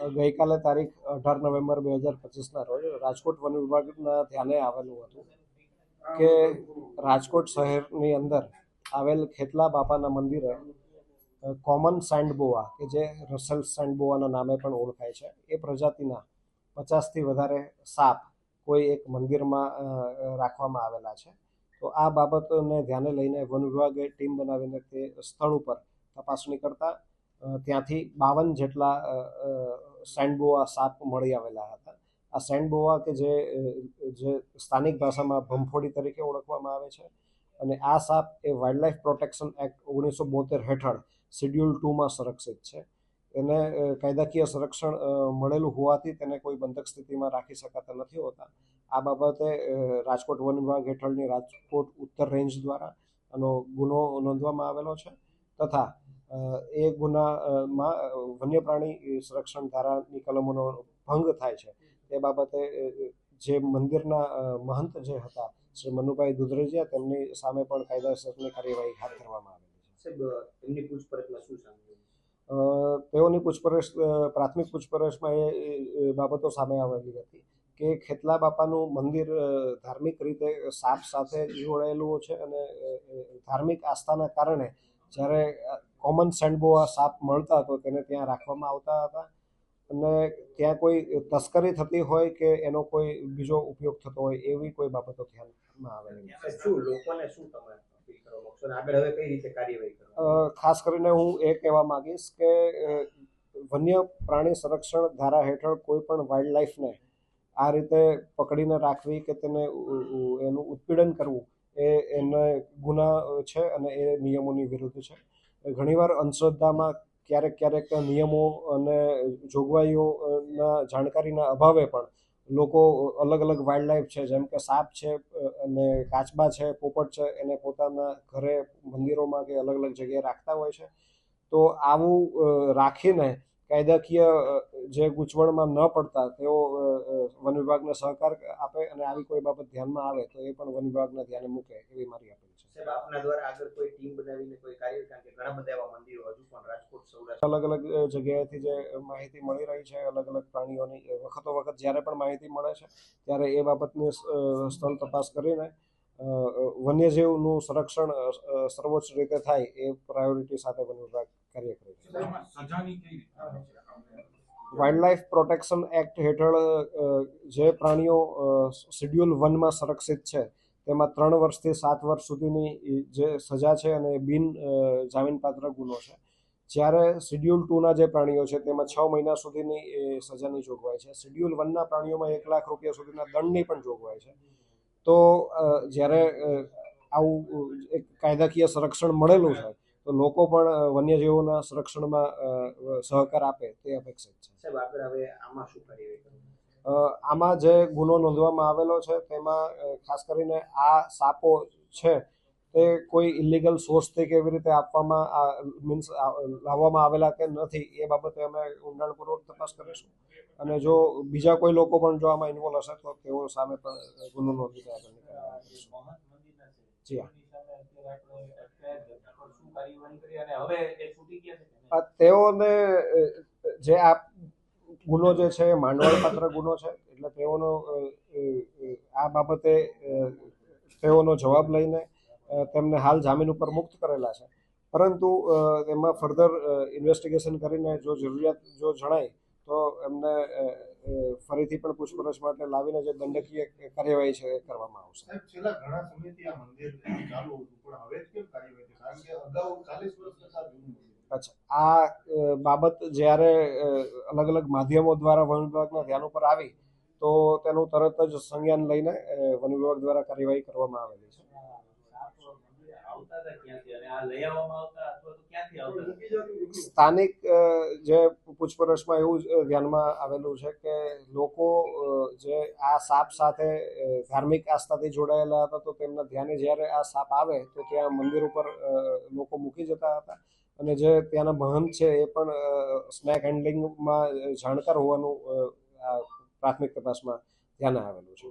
ગઈકાલે તારીખ 18 નવેમ્બર 2025ના રોજ રાજકોટ વન વિભાગના ધ્યાને આવેલું હતું કે રાજકોટ શહેરની અંદર આવેલ ખેતલા બાપાના મંદિરે કોમન સેન્ડબોઆ કે જે રસેલ સેન્ડબોઆના નામે પણ ઓળખાય છે એ પ્રજાતિના 50થી વધારે સાપ કોઈ એક મંદિરમાં રાખવામાં આવેલા છે. તો આ બાબતને ધ્યાને લઈને વન વિભાગે ટીમ બનાવીને તે સ્થળ ઉપર તપાસણી કરતા ત્યાંથી 52 જેટલા સેન્ડબોઆ સાપ મળી આવેલા હતા. આ સેન્ડબોઆ કે જે સ્થાનિક ભાષામાં ભંફોડી તરીકે ઓળખવામાં આવે છે અને આ સાપ એ વાઇલ્ડલાઇફ પ્રોટેક્શન એક્ટ 1972 હેઠળ શેડ્યુલ 2માં સંરક્ષિત છે. એને કાયદાકીય સંરક્ષણ મળેલું હોવાથી તેને કોઈ બંધક સ્થિતિમાં રાખી શકાતા નથી હોતા. આ બાબતે રાજકોટ વન વિભાગ હેઠળની રાજકોટ ઉત્તર રેન્જ દ્વારા આનો ગુનો નોંધવામાં આવેલો છે તથા એ ગુનામાં વન્ય પ્રાણી સંરક્ષણ ધારાની કલમોનો ભંગ થાય છે તે બાબતે જે મંદિરના મહંત જે હતા શ્રી મનુભાઈ દુધરેજિયા તેમની સામે પણ કાયદાસરની કાર્યવાહી હાથ ધરવામાં આવેલી છે. તેઓની પ્રાથમિક પૂછપરછમાં એ બાબતો સામે આવેલી હતી કે ખેતલા બાપાનું મંદિર ધાર્મિક રીતે સાપ સાથે જોડાયેલું છે અને ધાર્મિક આસ્થાના કારણે જ્યારે કોમન સેન્ડબોઆ સાપ મળતા તો તેને ત્યાં રાખવામાં આવતા હતા અને ત્યાં કોઈ તસ્કરી થતી હોય કે એનો કોઈ બીજો ઉપયોગ થતો હોય એવી કોઈ બાબતો ધ્યાનમાં આવેલી. ખાસ કરીને હું એ કહેવા માંગીશ કે વન્ય પ્રાણી સંરક્ષણ ધારા હેઠળ કોઈ પણ વાઇલ્ડ લાઈફને આ રીતે પકડીને રાખવી કે તેને એનું ઉત્પીડન કરવું એને ગુના છે અને એ નિયમોની વિરુદ્ધ છે. ઘણીવાર અંધશ્રદ્ધામાં ક્યારેક નિયમો અને જોગવાઈઓના જાણકારીના અભાવે પણ લોકો અલગ અલગ વાઇલ્ડ લાઈફ છે જેમ કે સાપ છે અને કાચબા છે, પોપટ છે એને પોતાના ઘરે મંદિરોમાં કે અલગ અલગ જગ્યાએ રાખતા હોય છે. તો આવું રાખીને કાયદાકીય જે ગૂંચવણમાં ન પડતા તેઓ વન વિભાગને સહકાર આપે અને આવી કોઈ બાબત ધ્યાનમાં આવે તો એ પણ વન વિભાગના ધ્યાને મૂકે એવી મારી અપીલ છે. અલગ અલગ જગ્યાએથી જે માહિતી મળી રહી છે અલગ અલગ પ્રાણીઓની વખત જ્યારે પણ માહિતી મળે છે ત્યારે એ બાબતની સ્થળ તપાસ કરીને વન્યજીવનું સંરક્ષણ સર્વોચ્ચ રીતે થાય એ પ્રાયોરિટી સાથે વન વિભાગ કાર્ય કરે છે. વાઇલ્ડ લાઈફ પ્રોટેક્શન એક્ટ હેઠળ જે પ્રાણીઓ શેડ્યુલ 1માં સંરક્ષિત છે તેમાં 3 વર્ષથી 7 વર્ષ સુધીની જે સજા છે અને બિન જામીનપાત્ર ગુનો છે. જ્યારે શેડ્યુલ 2ના જે પ્રાણીઓ છે તેમાં 6 મહિના સુધીની સજાની જોગવાઈ છે. શેડ્યુલ 1ના પ્રાણીઓમાં 1 લાખ રૂપિયા સુધીના દંડની પણ જોગવાઈ છે. તો જ્યારે આવું એક કાયદાકીય સંરક્ષણ મળેલું છે તો લોકો પણ વન્યજીવોના સંરક્ષણમાં સહકાર આપે તે અપેક્ષિત છે. આમાં જે ગુનો નોંધવામાં આવેલો છે તેમાં ખાસ કરીને આ સાપો છે તે કોઈ ઇલીગલ સોર્સથી કેવી રીતે આપવામાં લાવવામાં આવેલા કે નથી એ બાબતે અમે ઊંડાણપૂર્વક તપાસ કરીશું અને જો બીજા કોઈ લોકો પણ જો આમાં ઇન્વોલ્વ હશે તો તેઓ સામે પણ ગુનો નોંધીને આગળની કાર્યવાહી કરીશું. જી હા, તેઓને જે આ ગુનો જે છે એ માંડવાળપાત્ર ગુનો છે એટલે તેઓનો આ બાબતે તેઓનો જવાબ લઈને તેમને હાલ જામીન ઉપર મુક્ત કરેલા છે. પરંતુ એમાં ફર્ધર ઇન્વેસ્ટિગેશન કરીને જો જરૂરિયાત જો જણાય તો એમને ફરીથી પણ પૂછપરછ માટે લાવીને જે દંડકીય કાર્યવાહી છે એ કરવામાં આવશે. છેલ્લા ઘણા સમયથી આ મંદિર ચાલુ હતું પણ હવે જ કેમ કાર્યવાહી? કારણ કે અગાઉ 40 વર્ષ પહેલા જૂનું. અચ્છા, આ બાબત જ્યારે અલગ અલગ માધ્યમો દ્વારા વન વિભાગના ધ્યાન ઉપર આવી તો તેનું તરત જ સંજ્ઞાન લઈને વન વિભાગ દ્વારા કાર્યવાહી કરવામાં આવેલી છે. સ્થાનિક જે પૂછપરછમાં એવું ધ્યાનમાં આવેલું છે કે લોકો જે આ સાપ સાથે ધાર્મિક આસ્થાથી જોડાયેલા હતા તો તેમના ધ્યાને જ્યારે આ સાપ આવે તો ત્યાં મંદિર ઉપર લોકો મૂકી જતા હતા અને જે ત્યાંના મહંત છે એ પણ સ્નેક હેન્ડલિંગમાં જાણકાર હોવાનું પ્રાથમિક તપાસમાં ધ્યાને આવેલું છે.